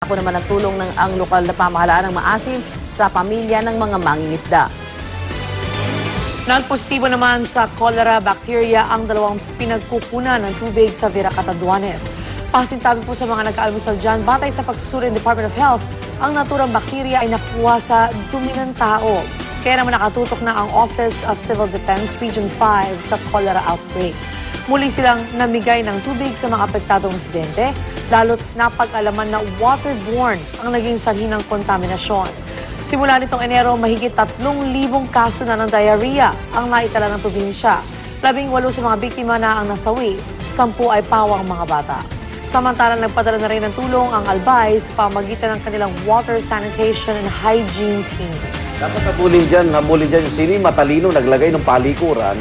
Ako naman ang tulong ng ang lokal na pamahalaan ng maasim sa pamilya ng mga mangingisda. Nagpositibo naman sa cholera bacteria ang dalawang pinagkukunan ng tubig sa Vera Catanduanes. Pasintabi po sa mga nag-aalmusal dyan, batay sa pagsusuri ng Department of Health, ang naturang bacteria ay nakuha sa dumi ng tao. Kaya naman nakatutok na ang Office of Civil Defense Region 5 sa cholera outbreak. Muli silang namigay ng tubig sa mga apektadong residente, lalo't napag-alaman na waterborne ang naging sanhi ng kontaminasyon. Simula nitong Enero, mahigit 3,000 kaso na ng diarrhea ang naitala ng probinsya. 18 sa mga biktima na ang nasawi, 10 ay pawang mga bata. Samantalang nagpadala na rin ng tulong ang Albay sa pamagitan ng kanilang water sanitation and hygiene team. Dapat nabulin dyan, sino yung matalino naglagay ng palikuran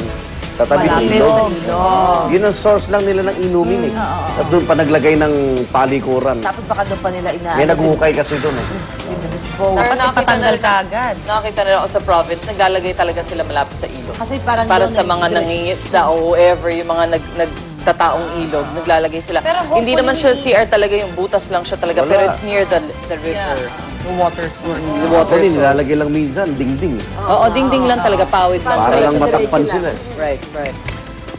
sa tabi ng Malapit ilog. sa ilog. Yun ang source lang nila ng inumin eh. Tapos doon pa naglagay ng palikuran. Tapos baka doon pa nila May naghuhukay kasi doon eh. dispose. Nakita nila ako sa province, naglalagay talaga sila malapit sa ilog. Kasi parang Para doon sa mga nangingisda o whoever, yung mga nagtataong ilog, naglalagay sila. Hindi naman siya CR talaga, yung butas lang siya talaga, pero it's near the river. The water source. The water Actually, source. nilalagay lang minsan, dingding. Oo, dingding lang talaga, pawid lang. Para lang Diretso matakpan lang. sila eh. Right.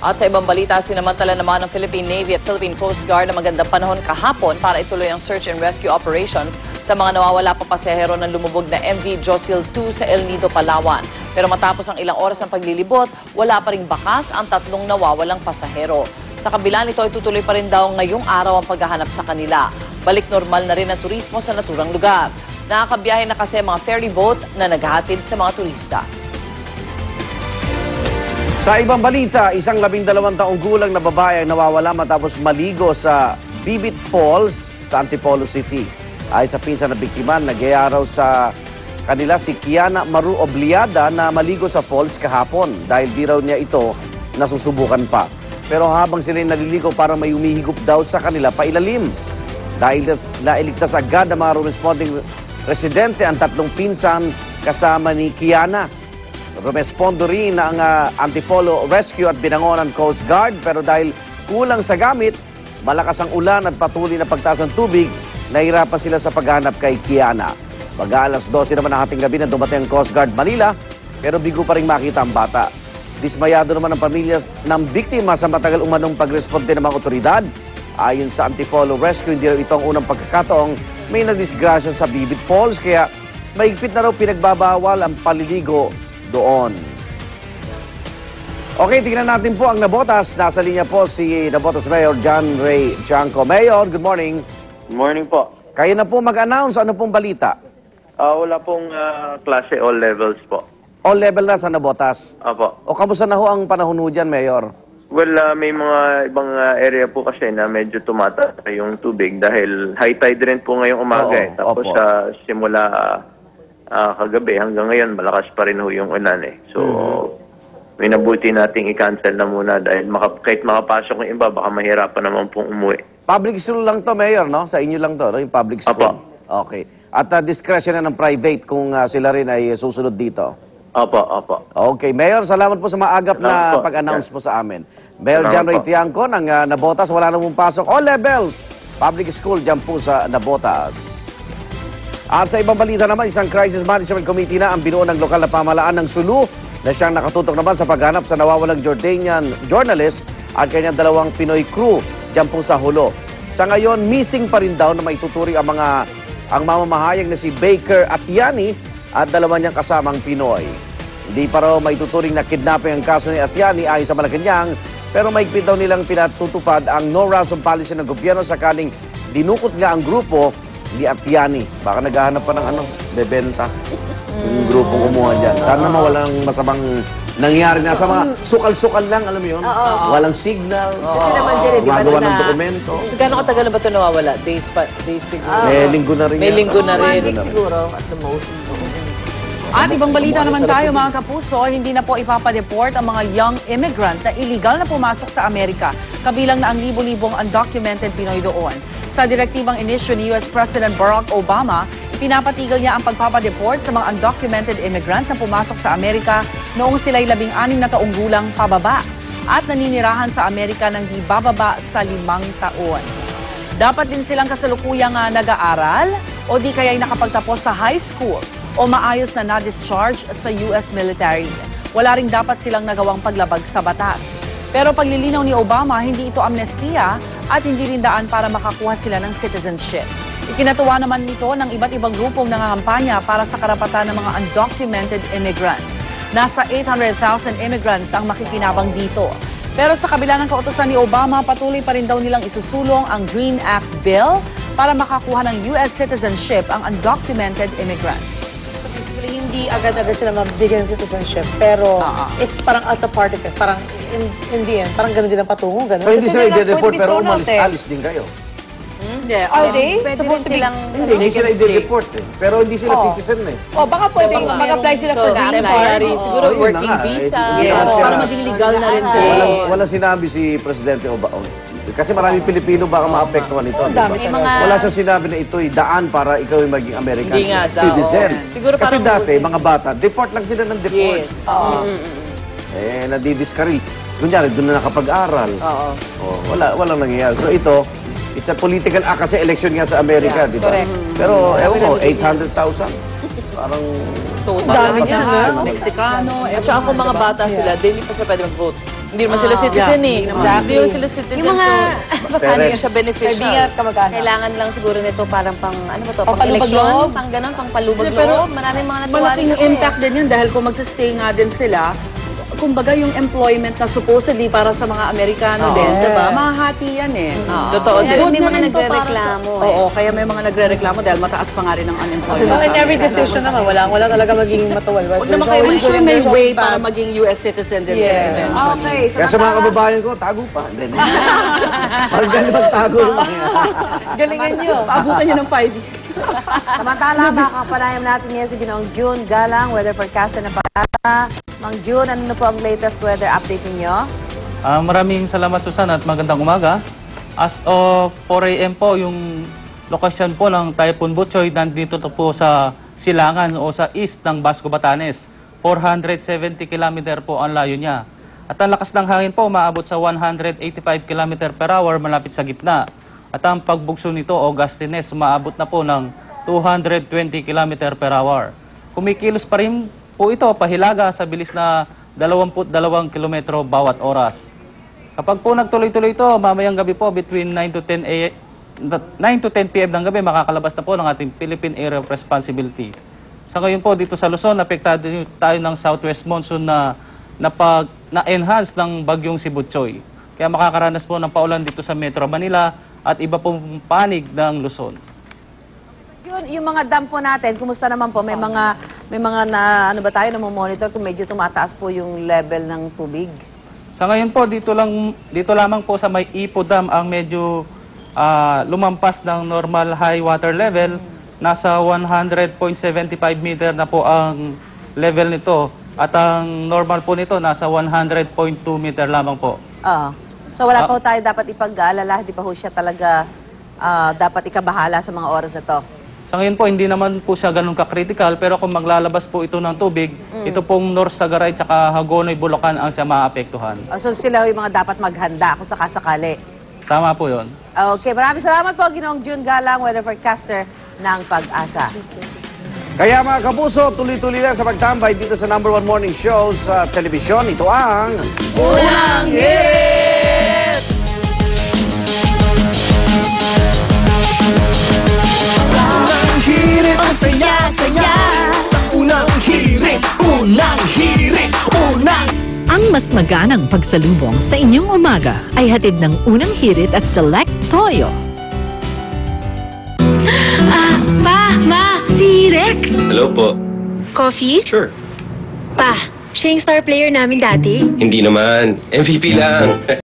At sa ibang balita, sinamantala naman ng Philippine Navy at Philippine Coast Guard na magandang panahon kahapon para ituloy ang search and rescue operations sa mga nawawala pa pasahero ng lumubog na MV Josil 2 sa El Nido, Palawan. Pero matapos ang ilang oras ng paglilibot, wala pa ring bakas ang 3 nawawalang pasahero. Sa kabila nito, itutuloy pa rin daw ngayong araw ang paghahanap sa kanila. Balik normal na rin ang turismo sa naturang lugar. Nakakabiyahe na kasi mga ferry boat na naghahatid sa mga turista. Sa ibang balita, isang 12 taong gulang na babae ang nawawala matapos maligo sa Bibit Falls sa Antipolo City. Ay sa pinsan na biktima, nagyaya raw sa kanila si Kiana Maru Obliada na maligo sa falls kahapon dahil di raw niya ito nasusubukan pa. Pero habang sila naliligo, parang may umihigop daw sa kanila pailalim. Dahil nailigtas agad ang mga responding residente ang 3 pinsan kasama ni Kiana. Rumespondo rin ang Antipolo Rescue at binangonan Coast Guard, pero dahil kulang sa gamit, malakas ang ulan at patuloy na pagtaas ng tubig, nahirapan sila sa paghanap kay Kiana. Mag-aalas 12 naman ng hating gabi na dumating ang Coast Guard Manila, pero bigo pa rin makita ang bata. Dismayado naman ang pamilya ng biktima sa matagal umanong pagresponde ng mga otoridad. Ayon sa Antipolo Rescue, hindi raw ito ang unang pagkakataong may nadisgrasya sa Bibit Falls, kaya mahigpit na raw pinagbabawal ang paliligo doon. Okay, tingnan natin po ang Navotas. Nasa linya po si Navotas Mayor John Ray Chanco. Mayor, good morning. Good morning po. Kayo na po mag-announce. Ano pong balita? Wala pong klase, all levels po. All level na sa Navotas. Opo. O kamusta na ho ang panahon ho dyan, Mayor? Well, may mga ibang area po kasi na medyo tumataas yung tubig dahil high tide rin po ngayong umaga. Oo, Tapos opo. simula kagabi hanggang ngayon, malakas pa rin ho yung ulan eh. So, may nabuti nating i-cancel na muna dahil kahit makapasok yung iba, baka mahirapan naman pong umuwi. Public school lang to, Mayor, no? Sa inyo lang to, no? Yung public school. Opo. Okay. At discretion na ng private kung sila rin ay susunod dito. Opo. Okay, Mayor, salamat po sa maagap na Salamat po. pag-announce po sa amin. Mayor Salamat John Ray po. Tiangco ng Navotas, wala nang pasok. All levels, public school dyan po sa Navotas. At sa ibang balita naman, isang crisis management committee na ang binuo ng lokal na pamahalaan ng Sulu na siyang nakatutok naman sa paghanap sa nawawalang Jordanian journalist at kanyang 2 Pinoy crew dyan po sa Hulo. Sa ngayon, missing pa rin daw na maituturi ang mamamahayag na si Baker Atiani at 2 niyang kasamang Pinoy. Hindi pa raw maituturing na kidnapping ang kaso ni Atiani ayon sa Malacanang, pero mahigpit daw nilang pinatutupad ang no ransom policy ng gobyerno sakaling dinukot nga ang grupo ni Atiani. Baka naghahanap pa ng bebenta. Yung grupong kumuha dyan. Sana naman walang masamang nangyari na sa mga sukal-sukal lang, alam mo yun? Walang signal. Kasi naman dyan, di ba, Gumagawa ng na- dokumento. Gano'ng katagal na ba ito nawawala? Days siguro. May linggo na rin. May yan. linggo na rin. 1 week siguro at the most. At ibang balita naman tayo mga kapuso, hindi na po ipapadeport ang mga young immigrant na illegal na pumasok sa Amerika, kabilang na ang libo-libong undocumented Pinoy doon. Sa direktibang inisyu ni US President Barack Obama, ipinapatigil niya ang pagpapadeport sa mga undocumented immigrant na pumasok sa Amerika noong sila'y 16 na taong gulang pababa at naninirahan sa Amerika ng di bababa sa 5 taon. Dapat din silang kasalukuyang nag-aaral o di kaya'y nakapagtapos sa high school o maayos na na-discharge sa US military. Wala ring dapat silang nagawang paglabag sa batas. Pero paglilinaw ni Obama, hindi ito amnestiya at hindi rin daan para makakuha sila ng citizenship. Ikinatuwa naman nito ng iba't ibang grupong nangangampanya para sa karapatan ng mga undocumented immigrants. Nasa 800,000 immigrants ang makikinabang dito. Pero sa kabila ng kautusan ni Obama, patuloy pa rin daw nilang isusulong ang DREAM Act bill para makakuha ng US citizenship ang undocumented immigrants. So basically, hindi agad-agad sila mabigyan ng citizenship. Pero it's parang as a part of it. Parang in the end, parang gano'n din ang patungo. Ganun. So hindi Kasi sila they're not i-deport going to be pero thrown out, alis din kayo. Hindi. Are they? Pwede Supposed to rin be... silang... Hindi sila i-deport eh. Pero hindi sila citizen eh. Oh, baka pwedeng mag-apply sila for green card. temporary, siguro yun na working nga, visa. Yes, Yes, siya. para maging legal na rin sila. Walang sinabi si Presidente Obama. Kasi maraming Pilipino baka maapektuhan ito. di ba? dami Wala siyang sinabi na ito'y daan para ikaw ay maging American Hindi nga daw. citizen. Siguro Kasi parang- dati, mga bata, deport lang sila ng deport. Yes. Nadidiscourage. Kunyari, doon na nakapag-aral. Oo. Walang nangyayari. So ito, it's a political act kasi election nga sa Amerika, di ba? correct. Pero, ewan ko, 800,000. Parang... Dami niya, Ano? Mexicano. At saka kung mga bata sila, hindi pa sila pwede mag-vote. Hindi naman sila citizen eh. Hindi naman sila citizen. Yung mga So, hindi siya beneficial. Kaibigan at kamag-anak. kailangan lang siguro nito parang pang, ano ba to, pang Pampalubag eleksyon, loob? pang ganun, pang palubag Pero loob. Maraming mga natuwa malaking kasi. impact din yun dahil kung magsistay nga din sila, kumbaga yung employment na supposedly para sa mga Amerikano din, diba? Mahahati yan eh. Totoo Kaya din. may na mga rin to para sa- nagrereklamo eh. Oo, kaya may mga nagre-reklamo dahil mataas pa nga rin ang unemployment. Well, in sa every Amerika. decision naman, wala talaga maging matuwalwal. Huwag naman kayo I'm sure may There's way always para bad. maging US citizen din sila Yes. eventually. Okay, Kaya sa mga kababayan ko, tago pa. Hindi. Magaling magtago yung mga yan. Galingan nyo. Paabutan niyo ng 5 years. Samantala, makapanayam natin ngayon si Ginoong June Galang, weather forecaster ng Pag-asa. Mang June, ano na po ang latest weather update ninyo? Maraming salamat, Susan, at magandang umaga. As of 4 a.m. po, yung lokasyon po ng Typhoon Butchoy nandito to po sa Silangan o sa east ng Basco, Batanes. 470 km po ang layo niya. At ang lakas ng hangin po, maabot sa 185 km per hour malapit sa gitna. At ang pagbugso nito o gustiness, umaabot na po ng 220 km per hour. Kumikilos pa rin po ito pahilaga sa bilis na 22 kilometro bawat oras. Kapag po nagtuloy-tuloy ito, mamayang gabi po between 9 to 10 p.m. ng gabi, makakalabas na po ng ating Philippine Area of Responsibility. Sa ngayon po, dito sa Luzon, apektado tayo ng southwest monsoon na-enhance ng bagyong si Butchoy. Kaya makakaranas po ng paulan dito sa Metro Manila at iba pong panig ng Luzon. Yung mga dam po natin, kumusta naman po? May mga na ano ba tayo na monitor kung medyo tumataas po yung level ng tubig? Sa ngayon po, dito lamang po sa may Ipo Dam ang medyo lumampas ng normal high water level. Nasa 100.75 meter na po ang level nito. At ang normal po nito, nasa 100.2 meter lamang po. So wala po tayo dapat ipag-aalala, di pa ho siya talaga dapat ikabahala sa mga oras na to? Sa ngayon po, hindi naman po siya ganun ka-critical, pero kung maglalabas po ito ng tubig, ito pong North Sagaray at Hagonoy, Bulacan ang siya maapektuhan. So sila ho yung mga dapat maghanda kung sakasakali. Tama po yun. Okay, maraming salamat po, Ginoong June Galang, weather forecaster ng Pag-asa. Kaya mga kapuso, tuloy-tuloy lang sa pagtambay dito sa #1 morning show sa telebisyon. Ito ang... Unang Hirit! Unang hirit, ang saya-saya. Sa unang hirit, unang hirit, unang Ang mas maganang pagsalubong sa inyong umaga ay hatid ng Unang Hirit at Select Toyo. Ma, si Rex. Hello po. Coffee? Sure. Pa, siya yung star player namin dati. Hindi naman. MVP lang.